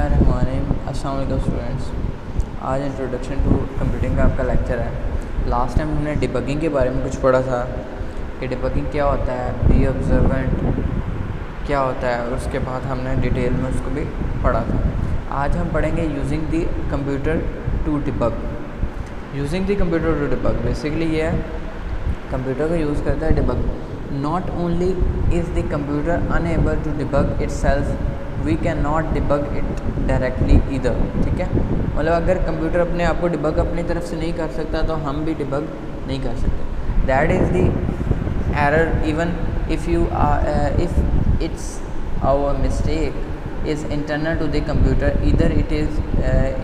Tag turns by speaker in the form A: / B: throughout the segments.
A: बिस्मिल्लाहिर्रहमानिर्रहीम। अस्सलाम वालेकुम स्टूडेंट्स। आज इंट्रोडक्शन टू कंप्यूटिंग का आपका लेक्चर है। लास्ट टाइम हमने डिबगिंग के बारे में कुछ पढ़ा था कि डिबगिंग क्या होता है, बी ऑब्जर्वेंट क्या होता है, और उसके बाद हमने डिटेल में उसको भी पढ़ा था। आज हम पढ़ेंगे using the computer to debug. Using the computer to debug basically ये है, कंप्यूटर का यूज़ करता है debug. Not only is the computer unable to debug itself, we can not debug it directly either. ठीक है, मतलब अगर कंप्यूटर अपने आप को डिबग अपनी तरफ से नहीं कर सकता तो हम भी डिबग नहीं कर सकते। That is the error even if you if it's our mistake is internal to the computer, either it is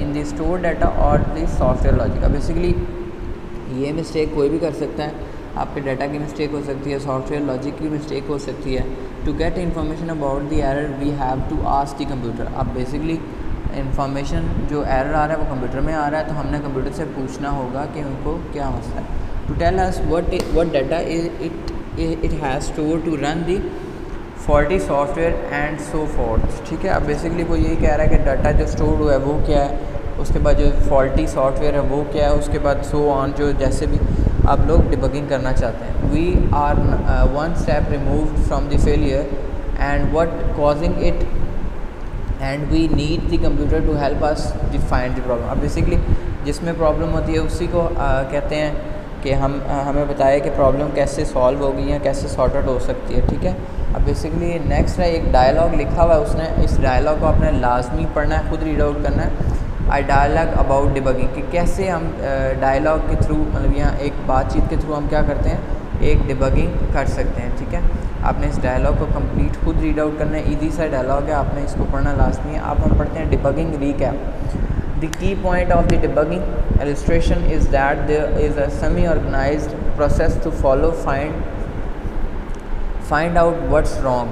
A: in the store data or the software logic. Basically ये मिस्टेक कोई भी कर सकता है, आपके डाटा की मिस्टेक हो सकती है, सॉफ्टवेयर लॉजिक की मिस्टेक हो सकती है। To get information about the error we have to ask the computer. अब बेसिकली इन्फॉर्मेशन जो एरर आ रहा है वो कंप्यूटर में आ रहा है, तो हमने कंप्यूटर से पूछना होगा कि उनको क्या मसला है। To tell us what data it has store to run the faulty software and so forth. ठीक है, अब बेसिकली वो यही कह रहा है कि डाटा जो स्टोर हुआ है वो क्या है, उसके बाद जो फॉल्टी सॉफ्टवेयर है वो क्या है, उसके बाद सो ऑन, जो जैसे भी आप लोग डिबगिंग करना चाहते हैं। We are one step removed from the failure and what causing it and we need the computer to help us find the problem. अब बेसिकली जिसमें प्रॉब्लम होती है उसी को कहते हैं कि हमें बताया कि प्रॉब्लम कैसे सॉल्व होगी या कैसे सॉर्ट आउट हो सकती है। ठीक है, अब बेसिकली नेक्स्ट है एक डायलॉग लिखा हुआ है, उसने इस डायलॉग को आपने लाजमी पढ़ना है, खुद रीड आउट करना है। आई डायलॉग अबाउट डिबगिंग कि कैसे हम डायलॉग के थ्रू, मतलब यहाँ एक बातचीत के थ्रू हम क्या करते हैं, एक डिबगिंग कर सकते हैं। ठीक है, आपने इस डायलॉग को कंप्लीट खुद रीड आउट करना है, ईजी सा डायलॉग है, आपने इसको पढ़ना लाजमी है। आप हम पढ़ते हैं debugging recap. The key point of the debugging illustration is that there is a semi organised process to follow find out what's wrong.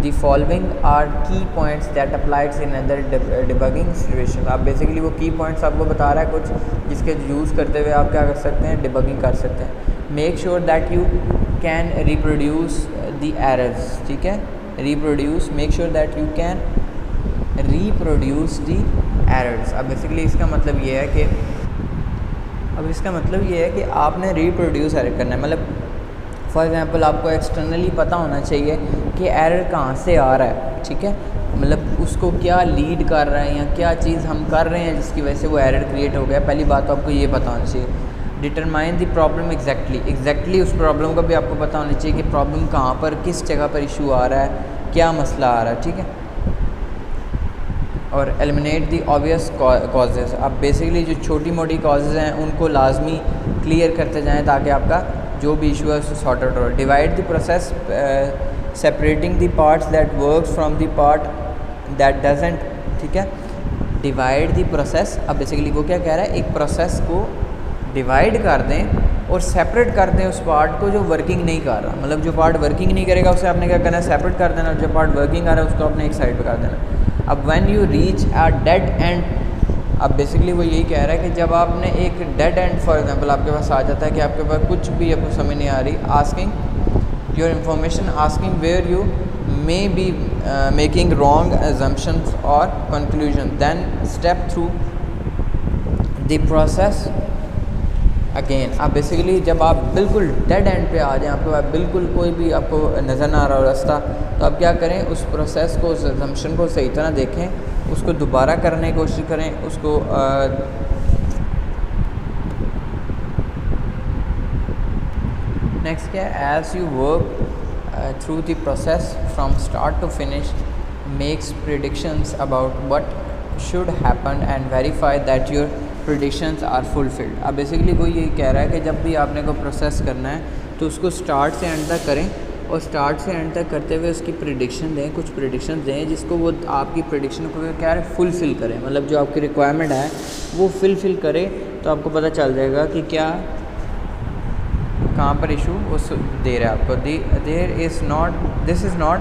A: The following are key points that applies in other debugging situation। आप basically वो की points आपको बता रहा है कुछ जिसके use करते हुए आप क्या कर सकते हैं, डिबगिंग कर सकते हैं। Make sure that you can reproduce the errors. ठीक है, reproduce, make sure that you can reproduce the errors. अब बेसिकली इसका मतलब ये है कि आपने रिप्रोड्यूस एरर करना है। मतलब फॉर एग्ज़ाम्पल आपको एक्सटर्नली पता होना चाहिए कि एरर कहाँ से आ रहा है। ठीक है, मतलब उसको क्या लीड कर रहा है या क्या चीज़ हम कर रहे हैं जिसकी वजह से वो एरर क्रिएट हो गया। पहली बात तो आपको ये पता होना चाहिए। डिटरमाइन द प्रॉब्लम एग्जैक्टली उस प्रॉब्लम का भी आपको पता होना चाहिए कि प्रॉब्लम कहाँ पर, किस जगह पर इशू आ रहा है, क्या मसला आ रहा है। ठीक है, और एलिमिनेट द ऑब्वियस कॉजेज़। अब बेसिकली जो छोटी मोटी कॉजेज़ हैं उनको लाजमी क्लियर करते जाएँ ताकि आपका जो भी इशू है उसको सॉर्ट आउट हो। Divide the process separating the parts that works from the part that doesn't. ठीक है, डिवाइड द प्रोसेस। अब बेसिकली वो क्या कह रहा है, एक प्रोसेस को डिवाइड कर दें और सेपरेट कर दें उस पार्ट को जो वर्किंग नहीं कर रहा। मतलब जो पार्ट वर्किंग नहीं करेगा उसे आपने क्या करना है, सेपरेट कर देना, और जो पार्ट वर्किंग कर रहा है उसको आपने एक साइड पर कर देना। अब when you reach a dead and, अब बेसिकली वो यही कह रहा है कि जब आपने एक डेड एंड फॉर एग्जांपल आपके पास आ जाता है कि आपके पास कुछ भी आपको समझ नहीं आ रही, asking your information, asking where you may be making wrong assumptions और conclusion, then step through the process again. अब बेसिकली जब आप बिल्कुल डेड एंड पे आ जाएँ, आपके पास बिल्कुल कोई भी आपको नज़र ना आ रहा हो रास्ता, तो आप क्या करें, उस प्रोसेस को, उस assumption को सही तरह देखें, उसको दोबारा करने की कोशिश करें, उसको नेक्स्ट क्या है, as you work through the process from start to finish, makes predictions about what should happen and verify that your predictions are fulfilled. अब बेसिकली वो यही कह रहा है कि जब भी आपने को प्रोसेस करना है तो उसको स्टार्ट से एंड तक करें, और स्टार्ट से एंड तक करते हुए उसकी प्रिडिक्शन दें, कुछ प्रिडिक्शन दें जिसको वो आपकी प्रिडिक्शन को क्या है, फुलफ़िल करें। मतलब जो आपकी रिक्वायरमेंट है वो फुलफ़िल करे, तो आपको पता चल जाएगा कि क्या कहाँ पर इशू वो दे रहा है आपको। This is not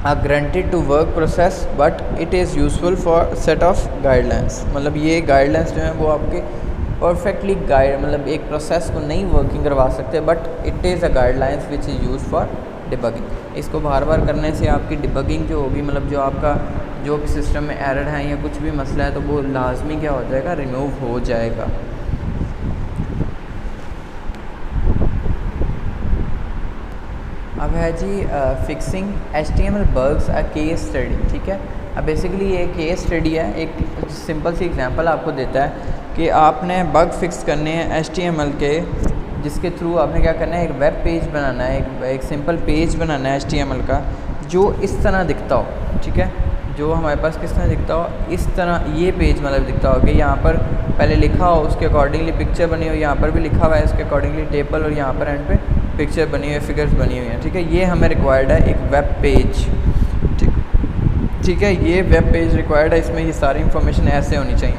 A: a granted to work process but it is useful for set of guidelines. मतलब ये गाइडलाइंस जो है वो आपके परफेक्टली गाइड, मतलब एक प्रोसेस को नहीं वर्किंग करवा सकते, but it is a guidelines which is use for debugging. इसको बार बार करने से आपकी डिबगिंग जो होगी, मतलब जो आपका जो भी सिस्टम में एरर है या कुछ भी मसला है तो वो लाजमी क्या हो जाएगा, रिमूव हो जाएगा। अब है जी fixing HTML bugs a case study. ठीक है, अब बेसिकली ये केस स्टडी है, एक सिंपल सी एग्जांपल आपको देता है कि आपने बग फिक्स करने हैं HTML के, जिसके थ्रू आपने क्या करना है, एक वेब पेज बनाना है, एक सिंपल पेज बनाना है HTML का जो इस तरह दिखता हो। ठीक है, जो हमारे पास किस तरह दिखता हो, इस तरह ये पेज मतलब दिखता हो कि यहाँ पर पहले लिखा हो, उसके अकॉर्डिंगली पिक्चर बनी हो, यहाँ पर भी लिखा हुआ है उसके अकॉर्डिंगली टेबल, और यहाँ पर एंड पे पिक्चर बनी हुई है, फिगर्स बनी हुई हैं। ठीक है, ये हमें रिक्वायर्ड है एक वेब पेज। ठीक है, ये वेब पेज रिक्वायर्ड है, इसमें ये सारी इन्फॉर्मेशन ऐसे होनी चाहिए।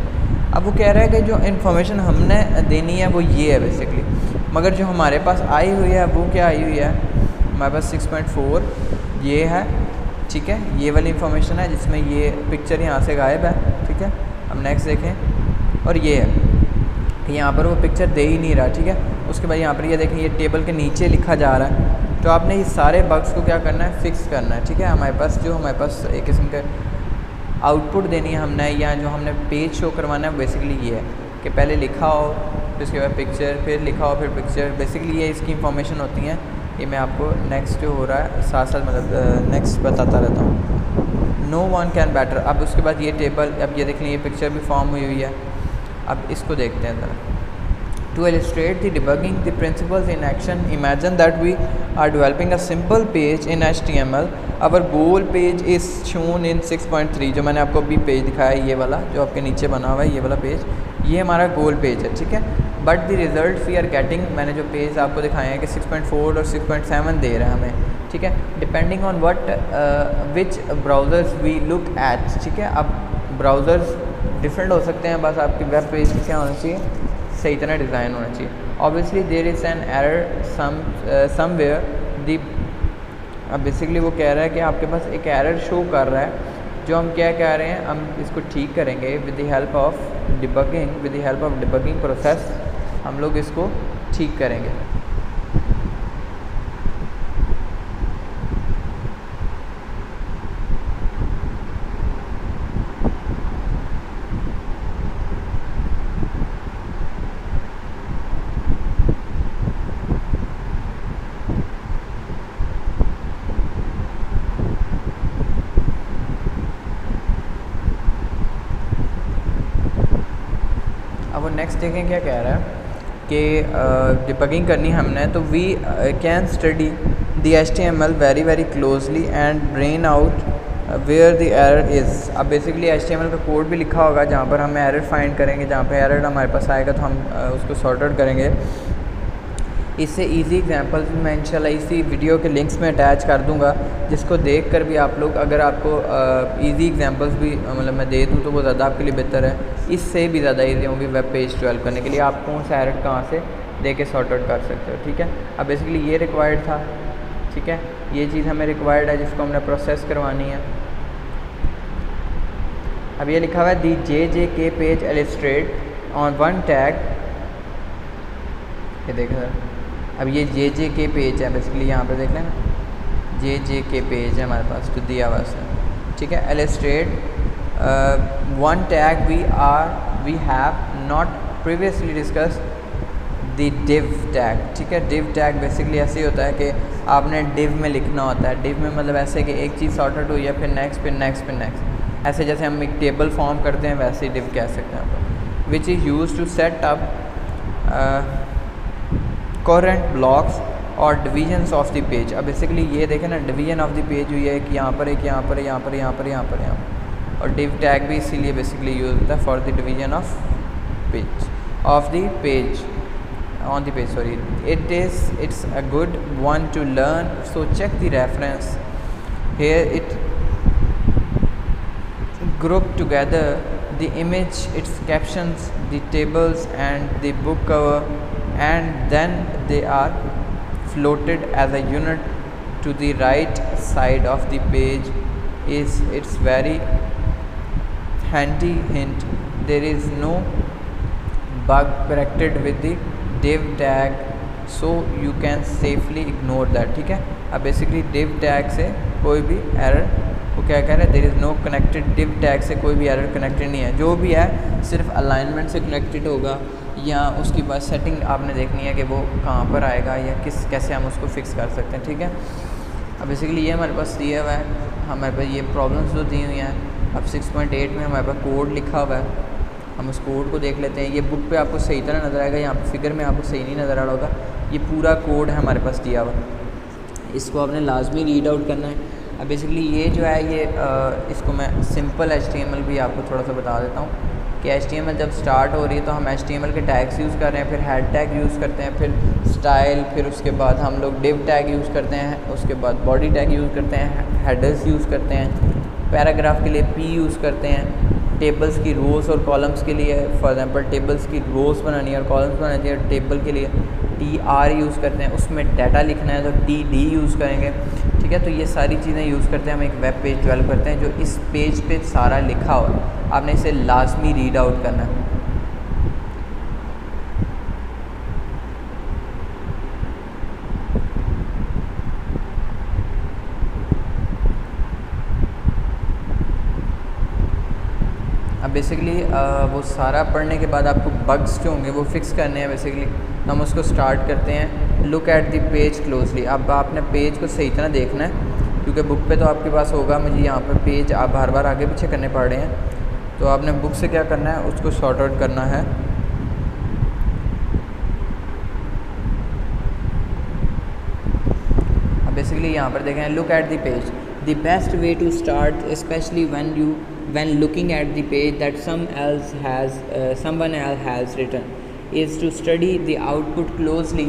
A: अब वो कह रहा है कि जो इन्फॉर्मेशन हमने देनी है वो ये है बेसिकली, मगर जो हमारे पास आई हुई है वो क्या आई हुई है, हमारे पास 6.4 ये है। ठीक है, ये वाली इन्फॉर्मेशन है जिसमें ये पिक्चर यहाँ से गायब है। ठीक है, अब नेक्स्ट देखें, और ये है कि यहाँ पर वो पिक्चर दे ही नहीं रहा। ठीक है, उसके बाद यहाँ पर ये देखें, ये टेबल के नीचे लिखा जा रहा है। तो आपने ये सारे बग्स को क्या करना है, फिक्स करना है। ठीक है, हमारे पास एक किस्म के आउटपुट देनी है हमने, या जो हमने पेज शो करवाना है बेसिकली ये है कि पहले लिखा हो, फिर उसके बाद पिक्चर, फिर लिखा हो, फिर पिक्चर। बेसिकली ये इसकी इंफॉर्मेशन होती है। ये मैं आपको नेक्स्ट जो हो रहा है साथ साथ मतलब नेक्स्ट बताता रहता हूँ। No one can better. अब उसके बाद ये टेबल, अब ये देख लें, ये पिक्चर भी फॉर्म हुई हुई है। अब इसको देखते हैं ज़रा। To illustrate the debugging the principles in action, imagine that we are developing a simple page in HTML. Our goal page is shown in 6.3, जो मैंने आपको अभी पेज दिखाया है, ये वाला जो आपके नीचे बना हुआ है, ये वाला पेज, ये हमारा गोल पेज है। ठीक है, but the result we are getting, मैंने जो पेज आपको दिखाए हैं कि 6.4 और 6.7 दे रहा है हमें। ठीक है, depending on which browsers we look at. ठीक है, अब ब्राउज़र्स डिफरेंट हो सकते हैं, बस आपकी वेब पेज क्या होना चाहिए, सही तरह डिज़ाइन होना चाहिए। Obviously there is an error somewhere दी। अब बेसिकली वो कह रहा है कि आपके पास एक एरर शो कर रहा है, जो हम क्या कह रहे हैं, हम इसको ठीक करेंगे with the help of debugging process, हम लोग इसको ठीक करेंगे। अब वो नेक्स्ट देखें क्या कह रहा है कि डिबगिंग करनी हमने, तो we can study the HTML very closely and brain out where the error is. अब बेसिकली HTML का कोड भी लिखा होगा जहाँ पर हम एरर फाइंड करेंगे, जहाँ पर एरर हमारे पास आएगा तो हम उसको सॉर्ट आउट करेंगे। इससे इजी एग्जांपल्स मैं इंशाल्लाह इसी वीडियो के लिंक्स में अटैच कर दूंगा, जिसको देखकर भी आप लोग, अगर आपको इजी एग्जांपल्स भी मतलब मैं दे दूं तो वो ज़्यादा आपके लिए बेहतर है। इससे भी ज़्यादा इजी होंगी वेब पेज डेवलप करने के लिए, आप कौन सा एरर कहाँ से दे के सॉर्ट आउट कर सकते हो। ठीक है, अब बेसिकली ये रिक्वायर्ड था। ठीक है, ये चीज़ हमें रिक्वायर्ड है जिसको हमने प्रोसेस करवानी है। अब ये लिखा हुआ है दी JJK page illustrate on one tag, ये देखो सर। अब ये JJK पेज है, बेसिकली यहाँ पे देख लें JJK पेज है हमारे पास, तो दिया हुआ है। ठीक है, illustrate one tag we have not previously discuss the div tag. ठीक है, div टैग बेसिकली ऐसे ही होता है कि आपने div में लिखना होता है। div में मतलब ऐसे कि एक चीज़ सॉर्ट आउट हुई है, फिर नेक्स्ट, ऐसे जैसे हम एक टेबल फॉर्म करते हैं वैसे ही div कह सकते हैं आप, which is use to set up content blocks और डिवीजन्स ऑफ द पेज। अब बेसिकली ये देखें ना, डिवीजन ऑफ द पेज हुई है कि यहाँ पर एक, यहाँ पर, और div टैग भी इसीलिए बेसिकली यूज होता है for the division of the page on the page, sorry. It's a good one to learn, so check the reference here. It group together the image, its captions, the tables and the book cover, and then they are floated as a unit to the right side of the page. It's very handy hint, there is no bug corrected with the div tag, so you can safely ignore that। ठीक है, अब basically div tag से कोई भी error वो क्या कह रहे हैं, there is no connected div tag से कोई भी एरर कनेक्टेड नहीं है, जो भी है सिर्फ अलाइनमेंट से कनेक्टेड होगा, या उसकी बाद सेटिंग आपने देखनी है कि वो कहाँ पर आएगा या कैसे हम उसको फिक्स कर सकते हैं, ठीक है। अब बेसिकली ये हमारे पास दिया हुआ है, हमारे पास ये प्रॉब्लम्स जो दी हुई हैं। अब 6.8 में हमारे पास कोड लिखा हुआ है, हम उस कोड को देख लेते हैं। ये बुक पे आपको सही तरह नज़र आएगा, यहाँ पे फिगर में आपको सही नहीं नज़र आ रहा होगा। ये पूरा कोड है हमारे पास दिया हुआ, इसको आपने लाजमी रीड आउट करना है। अब बेसिकली ये जो है ये इसको मैं सिंपल HTML भी आपको थोड़ा सा बता देता हूँ कि HTML जब स्टार्ट हो रही है तो हम HTML के टैग्स यूज़ कर रहे हैं, फिर हेड टैग यूज़ करते हैं, फिर स्टाइल, फिर उसके बाद हम लोग डिव टैग यूज़ करते हैं, उसके बाद बॉडी टैग यूज़ करते हैं, हेडर्स यूज़ करते हैं, पैराग्राफ के लिए P यूज़ करते हैं, टेबल्स की रोज़ और कॉलम्स के लिए फॉर एग्जांपल टेबल्स की रोज़ बनानी है और कॉलम्स बनानी है, टेबल के लिए TR यूज़ करते हैं, उसमें डाटा लिखना है तो TD यूज़ करेंगे, ठीक है। तो ये सारी चीज़ें यूज़ करते हैं, हम एक वेब पेज डेवलप करते हैं जो इस पेज पे सारा लिखा हो, आपने इसे लाजमी रीड आउट करना है। अब बेसिकली वो सारा पढ़ने के बाद आपको बग्स जो होंगे वो फिक्स करने हैं बेसिकली। हम उसको स्टार्ट करते हैं। Look at the page closely. अब आपने पेज को सही तरह देखना है क्योंकि बुक पे तो आपके पास होगा, मुझे यहाँ पर पेज आप बार बार आगे पीछे करने पड़ रहे हैं, तो आपने बुक से क्या करना है उसको सॉर्ट आउट करना है। अब बेसिकली यहाँ पर देखें, look at the page, the best way to start specially when looking at the page that someone else has written is to study the output closely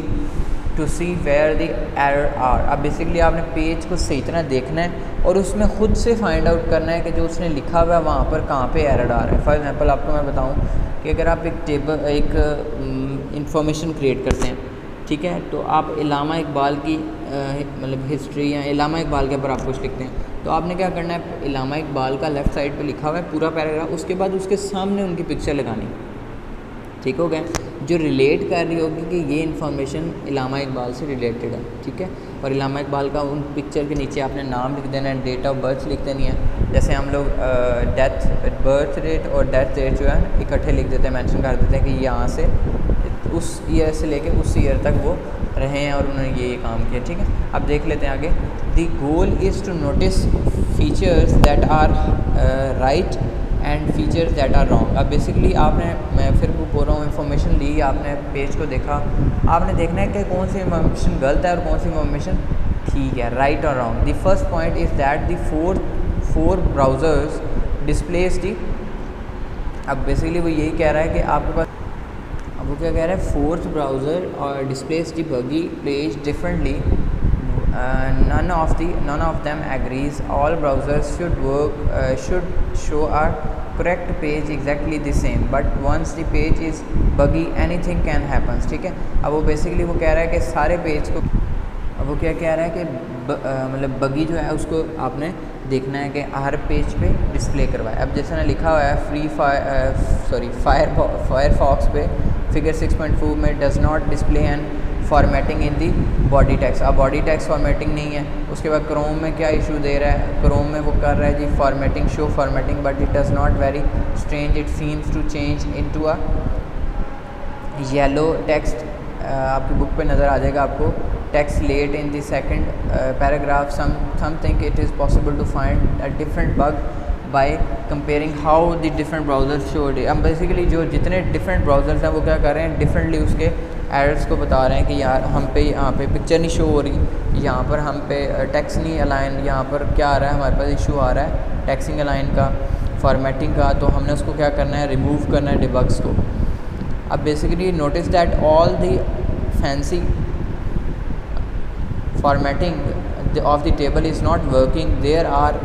A: to see where the error are। अब basically आपने page को सही तरह देखना है और उसमें ख़ुद से फाइंड आउट करना है कि जो उसने लिखा हुआ है वहाँ पर कहाँ पे एरर आ रहा है। फॉर एग्जांपल आपको मैं बताऊँ कि अगर आप एक इंफॉर्मेशन क्रिएट करते हैं, ठीक है, तो आप इलामा इकबाल की मतलब हिस्ट्री या इलामा इकबाल के ऊपर आप कुछ लिखते हैं, तो आपने क्या करना है, इलामा इकबाल का लेफ़्ट साइड पे लिखा हुआ है पूरा पैराग्राफ, उसके बाद उसके सामने उनकी पिक्चर लगानी, ठीक हो गया, जो रिलेट कर रही होगी कि ये इन्फॉर्मेशन इलामा इकबाल से रिलेटेड है, ठीक है। और इलामा इकबाल का उन पिक्चर के नीचे आपने नाम लिख देना है, डेट ऑफ बर्थ लिख देनी है। जैसे हम लोग बर्थ डेट और डेथ डेट जो है इकट्ठे लिख देते हैं, मेंशन कर देते हैं कि यहाँ से उस ईयर से लेके उस ईयर तक वो रहे हैं और उन्होंने ये काम किया, ठीक है। अब देख लेते हैं आगे। The goal is to notice features that are right and features that are wrong. अब बेसिकली आपने, मैं फिर वो बोल रहा हूँ, इन्फॉर्मेशन ली, आपने पेज को देखा, आपने देखना है कि कौन सी इन्फॉर्मेशन गलत है और कौन सी इन्फॉर्मेशन ठीक है, राइट और wrong. The first point is that the four browsers displays दी। अब बेसिकली वो यही कह रहा है कि आपके पास, अब वो क्या कह रहा है, फोर्थ ब्राउज़र और डिस्प्लेस द बगी page differently, none of them agrees, all browsers should show a correct page exactly the same, but once the page is buggy anything can happen, ठीक है। अब वो बेसिकली वो कह रहा है कि सारे पेज को, अब वो क्या कह रहा है कि मतलब बगी जो है उसको आपने देखना है कि हर पेज पे डिस्प्ले करवाए। अब जैसे ना लिखा हुआ है फायरफॉक्स पे फिगर 6.4 में does not display and formatting in the body text. अब बॉडी टेक्स्ट फॉर्मेटिंग नहीं है। उसके बाद क्रोम में क्या इशू दे रहा है, क्रोम में वो कर रहा है जी formatting, show formatting, but it does not very strange, it seems to change into a yellow text. आपकी बुक पे नज़र आ जाएगा आपको, text let in the second paragraph, some think it is possible to find a different bug by comparing how the different browsers showed it। अब basically जो जितने different browsers हैं वो क्या कर रहे हैं, डिफरेंटली उसके एरर्स को बता रहे हैं कि यार हम पे यहाँ पे पिक्चर नहीं शो हो रही, यहाँ पर हम पे टेक्स्ट नहीं अलाइन, यहाँ पर क्या आ रहा है, हमारे पास इशू आ रहा है टेक्सिंग अलाइन का, फॉर्मेटिंग का, तो हमने उसको क्या करना है, रिमूव करना है डिबग्स को। अब basically notice that all the fancy formatting of the table is not working, there are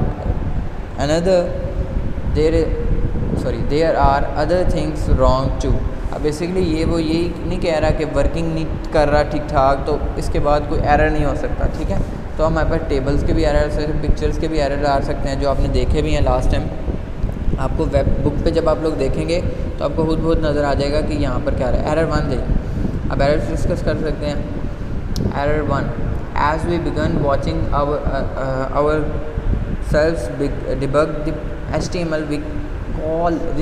A: other things wrong too। अब बेसिकली ये वो यही नहीं कह रहा कि वर्किंग नहीं कर रहा ठीक ठाक तो इसके बाद कोई एरर नहीं हो सकता, ठीक है। तो हमारे पास टेबल्स के भी एरर, पिक्चर्स के भी एरर आ सकते हैं जो आपने देखे भी हैं लास्ट टाइम। आपको वेब बुक पे जब आप लोग देखेंगे तो आपको खुद बहुत नज़र आ जाएगा कि यहाँ पर क्या रहा है। एरर 1 देखिए, अब एरर डिस्कस कर सकते हैं। Error 1, as we began watching our serves debug the HTML, we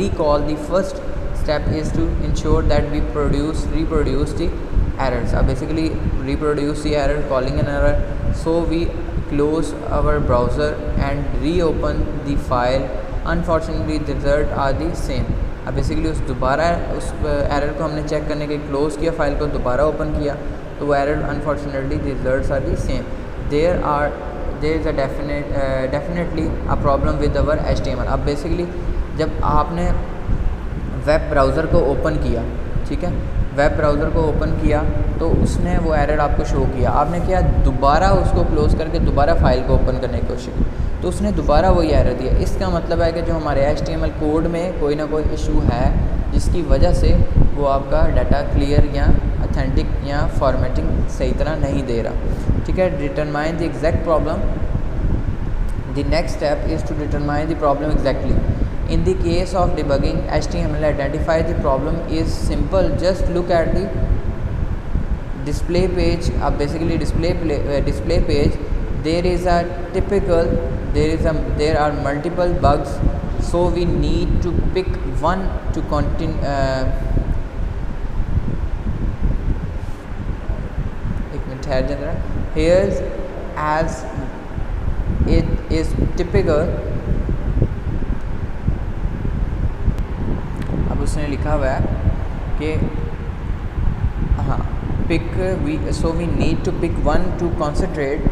A: recall the first step is to ensure that we reproduce the errors. Basically reproduce the error, calling an error, so we close our browser and reopen the file. Unfortunately the result are the same. अब basically दोबारा उस error को हमने check करने के close किया, file को दोबारा ओपन किया, तो वो error unfortunately the results are the same. There is a definitely a problem with our HTML. अब बेसिकली जब आपने वेब ब्राउज़र को ओपन किया, ठीक है, वेब ब्राउज़र को ओपन किया तो उसने वो एरर आपको शो किया. आपने क्या दोबारा उसको क्लोज़ करके दोबारा फाइल को ओपन करने की कोशिश की, तो उसने दोबारा वही एरर दिया. इसका मतलब है कि जो हमारे HTML कोड में कोई ना कोई इशू है, जिसकी वजह से वो आपका डाटा क्लियर या ऑथेंटिक या फॉर्मेटिंग सही तरह नहीं दे रहा. ठीक है, determine the exact problem. The next step is to determine the problem exactly. In the case of debugging HTML, identify the problem is simple. Just look at the display page. Basically display page, there are multiple bugs, so we need to pick one to continue. Here's as it is typical. उसने लिखा हुआ है कि हाँ so we need to pick one to concentrate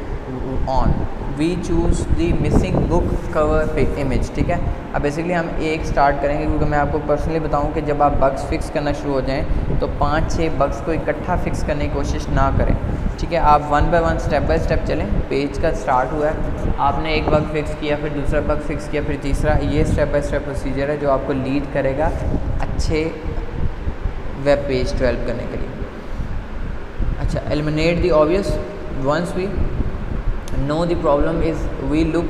A: on. We choose the missing book cover image. ठीक है, अब basically हम एक स्टार्ट करेंगे, क्योंकि मैं आपको पर्सनली बताऊं कि जब आप बग्स फिक्स करना शुरू हो जाएं तो 5-6 बग्स को इकट्ठा फिक्स करने की कोशिश ना करें. ठीक है, आप one by one step by step चलें. पेज का स्टार्ट हुआ है, आपने एक बग फिक्स किया, फिर दूसरा बग फिक्स किया, फिर तीसरा. ये स्टेप बाय स्टेप प्रोसीजर है जो आपको लीड करेगा अच्छे वेब पेज डेवलप करने के लिए. अच्छा, eliminate the obvious. Once we know the problem is we look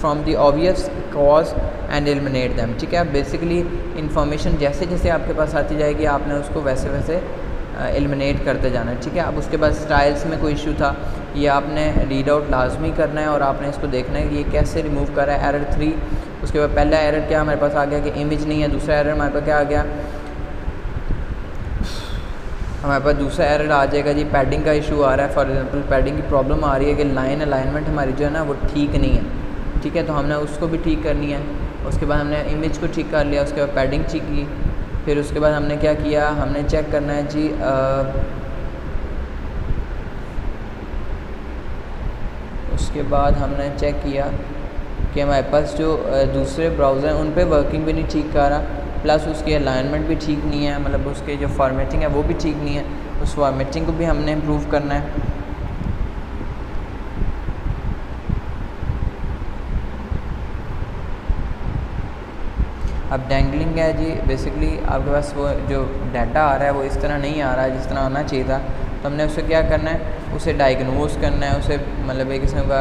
A: from the obvious cause and eliminate them. ठीक है, बेसिकली इन्फॉर्मेशन जैसे जैसे आपके पास आती जाएगी आपने उसको वैसे वैसे एलिमिनेट करते जाना है. ठीक है, अब उसके बाद स्टाइल्स में कोई इशू था, ये आपने रीड आउट लाजमी करना है और आपने इसको देखना है कि ये कैसे रिमूव कर रहा है. एरर 3. उसके बाद पहला एरर क्या हमारे पास आ गया कि इमेज नहीं है. दूसरा एरर हमारे पास क्या आ गया, हमारे पास दूसरा एरर आ जाएगा जी पैडिंग का इशू आ रहा है. फॉर एग्जांपल पैडिंग की प्रॉब्लम आ रही है कि लाइन अलाइनमेंट हमारी जो है ना वो ठीक नहीं है. ठीक है, तो हमने उसको भी ठीक करनी है. उसके बाद हमने इमेज को ठीक कर लिया, उसके बाद पैडिंग ठीक की. फिर उसके बाद हमने क्या किया, हमने चेक करना है जी उसके बाद हमने चेक किया कि हमारे पास जो दूसरे ब्राउज़र हैं उन पे वर्किंग भी नहीं ठीक कर रहा, प्लस उसकी अलाइनमेंट भी ठीक नहीं है, मतलब उसके जो फॉर्मेटिंग है वो भी ठीक नहीं है. उस फॉर्मेटिंग को भी हमने इम्प्रूव करना है. अब डैंगलिंग है जी, बेसिकली आपके पास वो जो डाटा आ रहा है वो इस तरह नहीं आ रहा है जिस तरह आना चाहिए था, तो हमने उसे क्या करना है, उसे डायग्नोज करना है, उसे मतलब एक किस्म का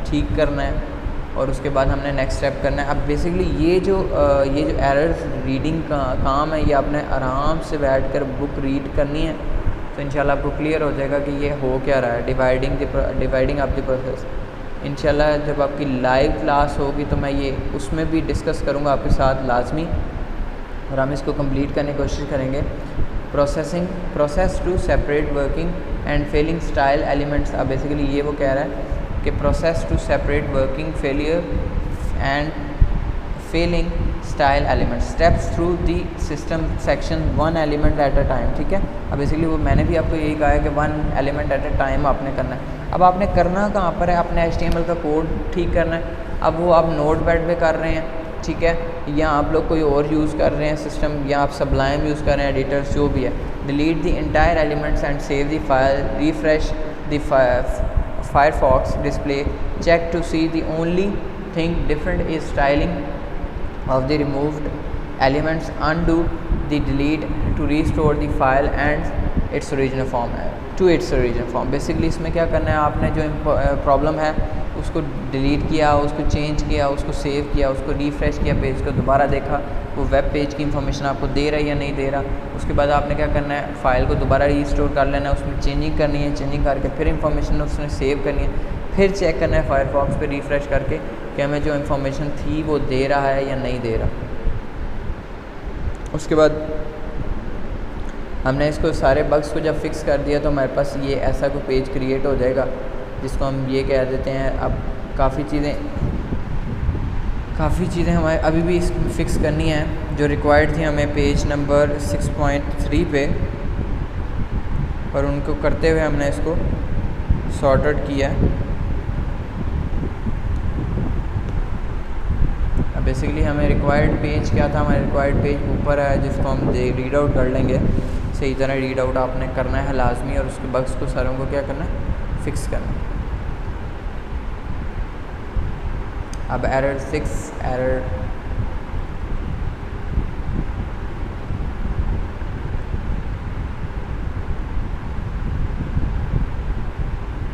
A: ठीक करना है और उसके बाद हमने नेक्स्ट स्टेप करना है. अब बेसिकली ये जो एरर रीडिंग का काम है ये आपने आराम से बैठ कर बुक रीड करनी है, तो इंशाल्लाह आपको क्लियर हो जाएगा कि ये हो क्या रहा है. Dividing of the process. इंशाल्लाह जब आपकी लाइव क्लास होगी तो मैं ये उसमें भी डिस्कस करूँगा आपके साथ लाजमी, और हम इसको कंप्लीट करने की कोशिश करेंगे. Process to separate working and failing style elements. अब बेसिकली ये वो कह रहा है कि process to separate working failure and failing style elements. Steps through the system section one element at a time. ठीक है, अब बेसिकली वो मैंने भी आपको यही कहा है कि one element at a time आपने करना है. अब आपने करना कहाँ पर है, अपने HTML का कोड ठीक करना है. अब वो आप नोटपैड पे कर रहे हैं, ठीक है, या आप लोग कोई और यूज़ कर रहे हैं सिस्टम, या आप सबलाइम यूज़ कर रहे हैं, एडिटर्स जो भी है. Delete the entire elements and save the file. Refresh the Firefox display. Check to see the only thing different is styling of the removed elements. Undo the delete to restore the file and its original form to its original form. Basically इसमें क्या करना है, आपने जो problem है उसको delete किया, उसको चेंज किया, उसको सेव किया, उसको रिफ़्रेश किया, पेज को दोबारा देखा, वो वेब पेज की इंफॉर्मेशन आपको दे रहा है या नहीं दे रहा. उसके बाद आपने क्या करना है, फ़ाइल को दोबारा रीस्टोर कर लेना है, उसमें चेंजिंग करनी है, चेंजिंग करके फिर इंफॉर्मेशन उसने सेव करनी है, फिर चेक करना है फायरफॉक्स पे रिफ़्रेश करके कि हमें जो इंफॉर्मेशन थी वो दे रहा है या नहीं दे रहा। उसके बाद हमने इसको सारे बग्स को जब फिक्स कर दिया तो हमारे पास ये ऐसा कोई पेज क्रिएट हो जाएगा जिसको हम ये कह देते हैं। अब काफ़ी चीज़ें हमारे अभी भी फिक्स करनी है जो रिक्वायर्ड थी हमें पेज नंबर 6.3 पे, और उनको करते हुए हमने इसको सॉर्टेड किया है। अब बेसिकली हमें रिक्वायर्ड पेज क्या था, हमारे रिक्वायर्ड पेज ऊपर है जिसको हम रीड आउट कर लेंगे। सही तरह रीड आउट आपने करना है लाजमी, और उसके बग्स को सारों को क्या करना है, फिक्स करना है। अब एरर 6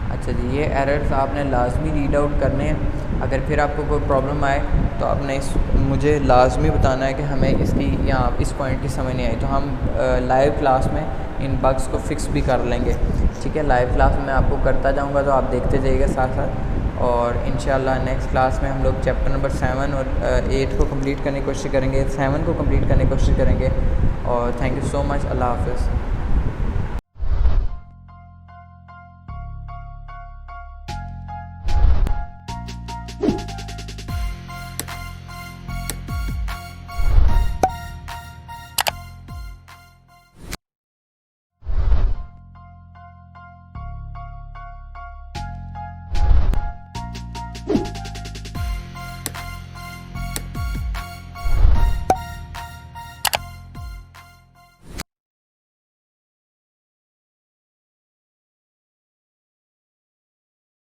A: अच्छा जी, ये एरर्स आपने लाजमी रीड आउट करने हैं। अगर फिर आपको कोई प्रॉब्लम आए तो आपने मुझे लाजमी बताना है कि हमें इसकी यहाँ इस पॉइंट की समझ नहीं आई, तो हम लाइव क्लास में इन बग्स को फिक्स भी कर लेंगे। ठीक है, लाइव क्लास में आपको करता जाऊँगा तो आप देखते जाइएगा साथ साथ। और इंशाल्लाह नेक्स्ट क्लास में हम लोग चैप्टर नंबर 7 और 8 को कंप्लीट करने की कोशिश करेंगे, 7 को कंप्लीट करने की कोशिश करेंगे। और थैंक यू सो मच। अल्लाह हाफ़िज़।